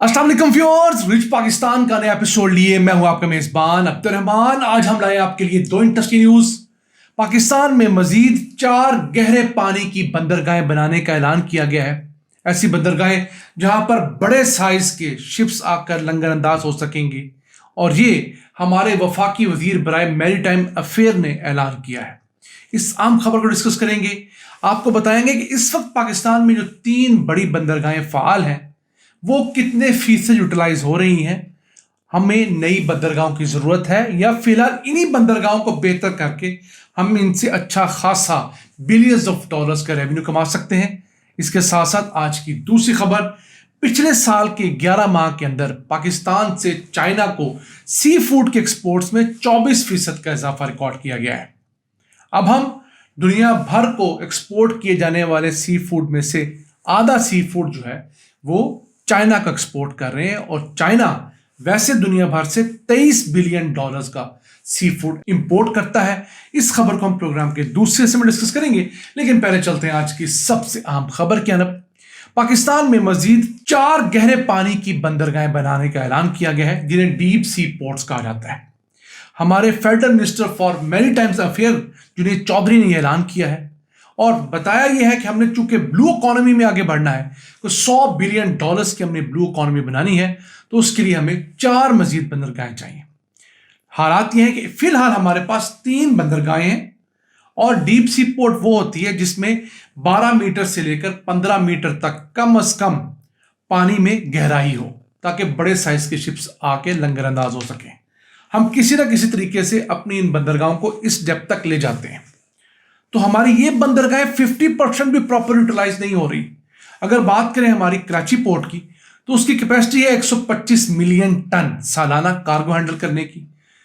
अस्सलाम वालेकुम viewers, rich Pakistan का नया एपिसोड लिए मैं हूं आपका मेजबान अब्दुल रहमान। आज हम लाए आपके लिए दो इंटरेस्टिंग न्यूज। पाकिस्तान में मजीद 4 गहरे पानी की बंदरगाहें बनाने का ऐलान किया गया है। ऐसी बंदरगाहें जहां पर बड़े साइज के शिप्स आकर लंगर अंदाज हो सकेंगे, और ये हमारे वफाकी वजीर बराए मैरीटाइम अफेयर ने ऐलान किया है। इस आम खबर को डिस्कस करेंगे, आपको बताएंगे कि इस वक्त पाकिस्तान में जो 3 बड़ी बंदरगाहें फाल हैं वो कितने फीसद यूटिलाइज हो रही हैं, हमें नई बंदरगाहों की ज़रूरत है या फिलहाल इन्हीं बंदरगाहों को बेहतर करके हम इनसे अच्छा खासा बिलियंस ऑफ डॉलर्स का रेवेन्यू कमा सकते हैं। इसके साथ साथ आज की दूसरी खबर, पिछले साल के 11 माह के अंदर पाकिस्तान से चाइना को सी फूड के एक्सपोर्ट्स में 24% का इजाफा रिकॉर्ड किया गया है। अब हम दुनिया भर को एक्सपोर्ट किए जाने वाले सी फूड में से आधा सी फूड जो है वो चाइना का एक्सपोर्ट कर रहे हैं, और चाइना वैसे दुनिया भर से 23 बिलियन डॉलर्स का सी फूड इंपोर्ट करता है। इस खबर को हम प्रोग्राम के दूसरे हिस्से में डिस्कस करेंगे, लेकिन पहले चलते हैं आज की सबसे अहम खबर की तरफ। पाकिस्तान में मजीद 4 गहरे पानी की बंदरगाहें बनाने का ऐलान किया गया है, जिन्हें डीप सी पोर्ट्स कहा जाता है। हमारे federal minister for maritime affair Junaid Chaudhry ने ऐलान किया है और बताया यह है कि हमने चूंकि ब्लू इकोनॉमी में आगे बढ़ना है, तो 100 बिलियन डॉलर्स की हमने ब्लू इकोनॉमी बनानी है, तो उसके लिए हमें 4 मजीद बंदरगाहें चाहिए। हालात यह है कि फिलहाल हमारे पास 3 बंदरगाहें हैं, और डीप सी पोर्ट वो होती है जिसमें 12 मीटर से लेकर 15 मीटर तक कम से कम पानी में गहराई हो, ताकि बड़े साइज के शिप्स आके लंगर अंदाज हो सकें। हम किसी ना किसी तरीके से अपनी इन बंदरगाहों को इस डेप्थ तक ले जाते हैं, तो हमारी ये बंदरगाहें 50% भी प्रॉपर यूटिलाइज नहीं हो रही। अगर बात करें हमारी कराची पोर्ट की, तो उसकी कैपेसिटी है 125 मिलियन टन सालाना कार्गो हैंडल करने की,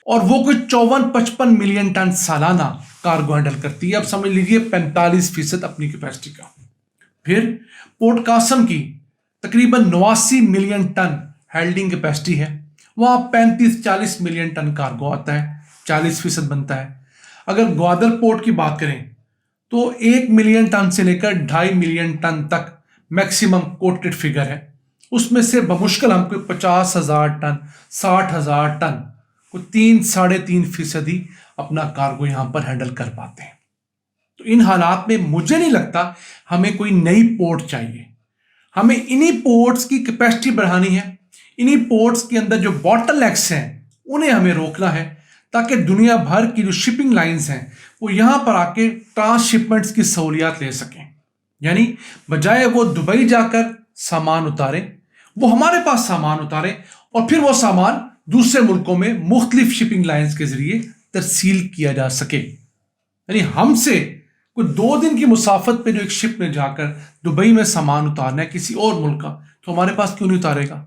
और वो कोई 54-55 मिलियन टन सालाना कार्गो हैंडल करती है। अब समझ लीजिए 45% अपनी कैपेसिटी का। फिर पोर्ट कासम की तकरीबन 89 मिलियन टन हैंडलिंग कैपेसिटी है, वहाँ 35-40 मिलियन टन कार्गो आता है, 40% बनता है। अगर ग्वादर पोर्ट की बात करें तो 1 मिलियन टन से लेकर 2.5 मिलियन टन तक मैक्सिमम कोटेड फिगर है। उसमें से बमुश्किल हमको 50,000 टन 60,000 टन को 3-3.5% ही अपना कार्गो यहां पर हैंडल कर पाते हैं। तो इन हालात में मुझे नहीं लगता हमें कोई नई पोर्ट चाहिए। हमें इन्हीं पोर्ट्स की कैपेसिटी बढ़ानी है, इन्हीं पोर्ट्स के अंदर जो बॉटलनेक्स हैं उन्हें हमें रोकना है, ताकि दुनिया भर की जो शिपिंग लाइंस हैं वो यहाँ पर आके ट्रांसशिपमेंट्स की सहूलियात ले सकें। यानी बजाय वो दुबई जाकर सामान उतारें, वो हमारे पास सामान उतारें और फिर वो सामान दूसरे मुल्कों में मुख्तलिफ शिपिंग लाइंस के जरिए तरसील किया जा सके। यानी हमसे कोई 2 दिन की मुसाफत पे जो एक शिप में जाकर दुबई में सामान उतारना है किसी और मुल्क का, तो हमारे पास क्यों नहीं उतारेगा?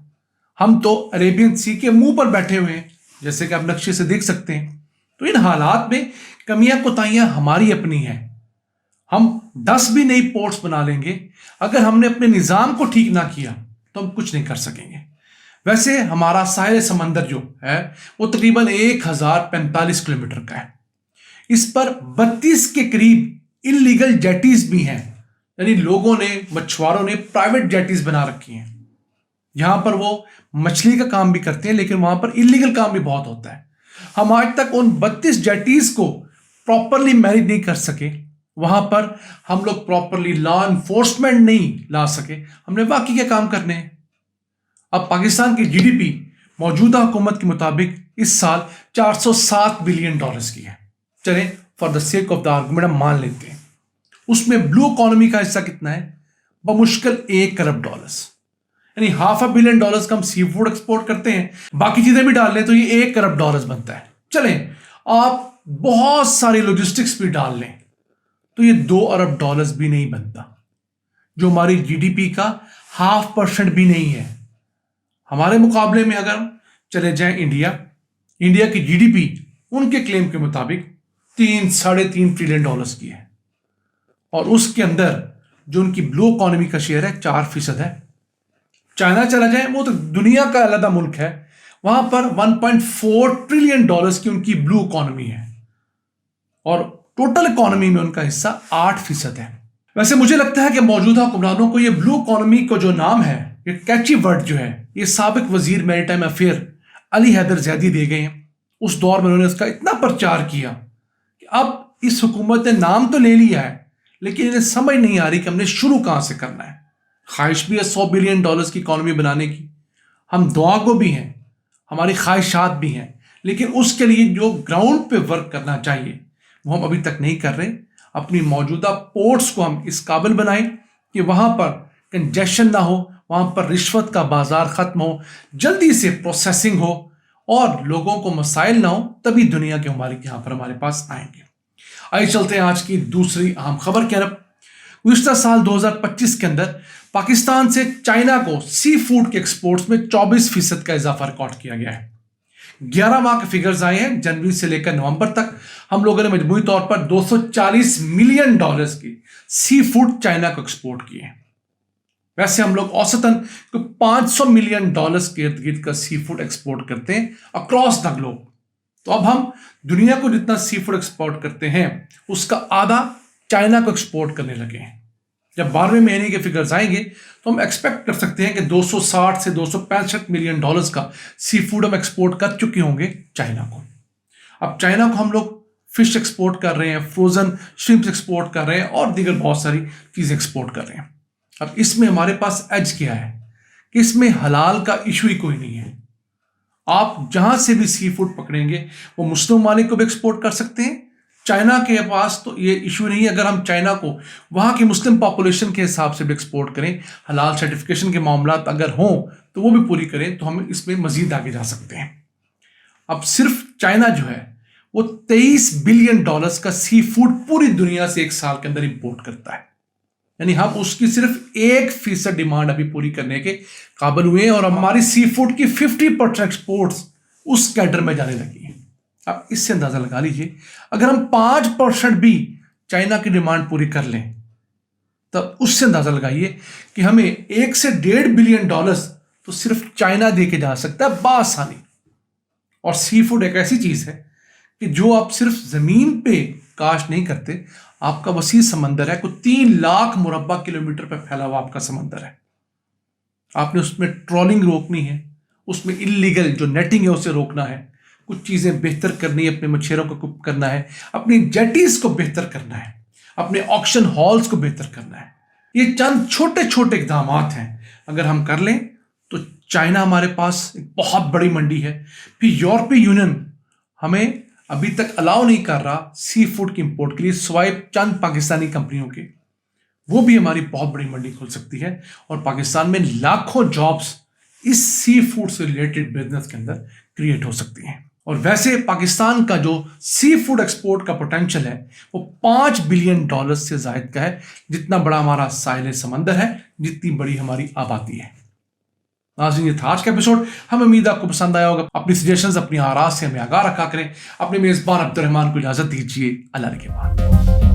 हम तो अरेबियन सी के मुंह पर बैठे हुए हैं, जैसे कि आप नक्शे से देख सकते हैं। तो इन हालात में कमियां कोताहियां हमारी अपनी हैं। हम 10 भी नई पोर्ट्स बना लेंगे, अगर हमने अपने निज़ाम को ठीक ना किया तो हम कुछ नहीं कर सकेंगे। वैसे हमारा साहिल समंदर जो है वो तकरीबन 1045 किलोमीटर का है। इस पर 32 के करीब इलीगल जेटीज भी हैं, यानी लोगों ने, मछुआरों ने प्राइवेट जेटीज बना रखी हैं। यहां पर वो मछली का काम भी करते हैं, लेकिन वहां पर इलीगल काम भी बहुत होता है। हम आज तक उन 32 जेटीज को प्रॉपरली मैनेज नहीं कर सके, वहां पर हम लोग प्रॉपरली लॉ एनफोर्समेंट नहीं ला सके। हमने बाकी के काम करने हैं। अब पाकिस्तान की जीडीपी मौजूदा हुकूमत के मुताबिक इस साल 407 बिलियन डॉलर्स की है। चलें, for the sake of the argument हम मान लेते हैं। उसमें ब्लू इकोनॉमी का हिस्सा कितना है? बमुश्किल 1 खरब डॉलर्स, यानी $500 बिलियन का हम सी फूड एक्सपोर्ट करते हैं। बाकी चीजें भी डाल लें तो ये 1 खरब डॉलर्स बनता है। चलें, आप बहुत सारी लॉजिस्टिक्स भी डाल लें तो ये 2 अरब डॉलर्स भी नहीं बनता, जो हमारी जीडीपी का 0.5% भी नहीं है। हमारे मुकाबले में अगर चले जाएं इंडिया की जीडीपी उनके क्लेम के मुताबिक 3-3.5 ट्रिलियन डॉलर्स की है, और उसके अंदर जो उनकी ब्लू इकोनॉमी का शेयर है 4% है। चाइना चला जाए, वो तो दुनिया का अलग मुल्क है, वहां पर 1.4 ट्रिलियन डॉलर्स की उनकी ब्लू इकोनॉमी है, और टोटल इकोनॉमी में उनका हिस्सा 8% है। वैसे मुझे लगता है कि मौजूदा हुक्मरानों को ये ब्लू इकोनॉमी को जो नाम है ये कैची वर्ड जो है ये साबिक वजीर मैरीटाइम अफेयर अली हैदर जैदी दे गए हैं। उस दौर में उन्होंने उसका इतना प्रचार किया कि अब इस हुकूमत ने नाम तो ले लिया है लेकिन इन्हें समझ नहीं आ रही कि हमने शुरू कहाँ से करना है। ख्वाहिश भी है $100 बिलियन की इकॉनमी बनाने की, हम दुआ को भी हैं, हमारी ख्वाहिशात भी हैं, लेकिन उसके लिए जो ग्राउंड पे वर्क करना चाहिए वो हम अभी तक नहीं कर रहे। अपनी मौजूदा पोर्ट्स को हम इस काबिल बनाएं कि वहाँ पर कंजेशन ना हो, वहाँ पर रिश्वत का बाजार ख़त्म हो, जल्दी से प्रोसेसिंग हो और लोगों को मसाइल ना हो, तभी दुनिया के ममालिक यहाँ पर हमारे पास आएंगे। आइए चलते हैं आज की दूसरी अहम खबर की तरफ। गुज़िश्ता साल 2025 के अंदर पाकिस्तान से चाइना को सी फूड के एक्सपोर्ट्स में 24% का इजाफा रिकॉर्ड किया गया है। 11 माह के फिगर्स आए हैं, जनवरी से लेकर नवंबर तक हम लोगों ने मजमूई तौर पर $240 मिलियन की सी फूड चाइना को एक्सपोर्ट किए हैं। वैसे हम लोग औसतन $500 मिलियन के इर्द गिर्द का सी फूड एक्सपोर्ट करते हैं अक्रॉस द ग्लोब। तो अब हम दुनिया को जितना सी फूड एक्सपोर्ट करते हैं उसका आधा चाइना को एक्सपोर्ट करने लगे हैं। जब 12वें महीने के फिगर्स आएंगे तो हम एक्सपेक्ट कर सकते हैं कि 260 से $265 मिलियन का सी फूड हम एक्सपोर्ट कर चुके होंगे चाइना को। अब चाइना को हम लोग फिश एक्सपोर्ट कर रहे हैं, फ्रोजन श्रिम्प्स एक्सपोर्ट कर रहे हैं और दीगर बहुत सारी चीज़ें एक्सपोर्ट कर रहे हैं। अब इसमें हमारे पास एज क्या है कि इसमें हलाल का इशू ही कोई नहीं है। आप जहां से भी सी फूड पकड़ेंगे वो मुस्लिम मालिक को भी एक्सपोर्ट कर सकते हैं। चाइना के पास तो ये इशू नहीं है। अगर हम चाइना को वहां की मुस्लिम पॉपुलेशन के हिसाब से भी एक्सपोर्ट करें, हलाल सर्टिफिकेशन के मामला अगर हों तो वो भी पूरी करें तो हम इसमें मजीद आगे जा सकते हैं। अब सिर्फ चाइना जो है वो $23 बिलियन का सी फूड पूरी दुनिया से एक साल के अंदर इंपोर्ट करता है। यानी हम उसकी सिर्फ 1% डिमांड अभी पूरी करने के काबिल हुए हैं और हमारी सी फूड की 50% एक्सपोर्ट्स उस कैडर में जाने लगी हैं। अब इससे अंदाजा लगा लीजिए अगर हम 5% भी चाइना की डिमांड पूरी कर लें तब उससे अंदाजा लगाइए कि हमें 1 से $1.5 बिलियन तो सिर्फ चाइना दे के जा सकता है बासानी। और सी फूड एक ऐसी चीज है कि जो आप सिर्फ जमीन पे काश्त नहीं करते, आपका वसी समंदर है, कोई 3 लाख मुरब्बा किलोमीटर पर फैला हुआ आपका समंदर है। आपने उसमें ट्रॉलिंग रोकनी है, उसमें इलीगल जो नेटिंग है उसे रोकना है, कुछ चीज़ें बेहतर करनी है, अपने मछेरों को करना है, अपनी जेटीज को बेहतर करना है, अपने ऑक्शन हॉल्स को बेहतर करना है। ये चंद छोटे छोटे इकदाम हैं, अगर हम कर लें तो चाइना हमारे पास एक बहुत बड़ी मंडी है। फिर यूरोपीय यूनियन हमें अभी तक अलाउ नहीं कर रहा सी फूड की इंपोर्ट के लिए, सिवाय चंद पाकिस्तानी कंपनियों के। वो भी हमारी बहुत बड़ी मंडी खोल सकती है और पाकिस्तान में लाखों जॉब्स इस सी फूड से रिलेटेड बिजनेस के अंदर क्रिएट हो सकती हैं। और वैसे पाकिस्तान का जो सी फूड एक्सपोर्ट का पोटेंशियल है वो $5 बिलियन से जायद का है। जितना बड़ा हमारा साहिल समंदर है, जितनी बड़ी हमारी आबादी है। नाज़रीन, ये था आज का एपिसोड। हमें उम्मीद आपको पसंद आया होगा। अपनी सजेशंस, अपनी आराज़ से हमें आगाह रखा करें। अपने मेज़बान अब्दुल रहमान को इजाज़त दीजिए। अल्लाह के बाद।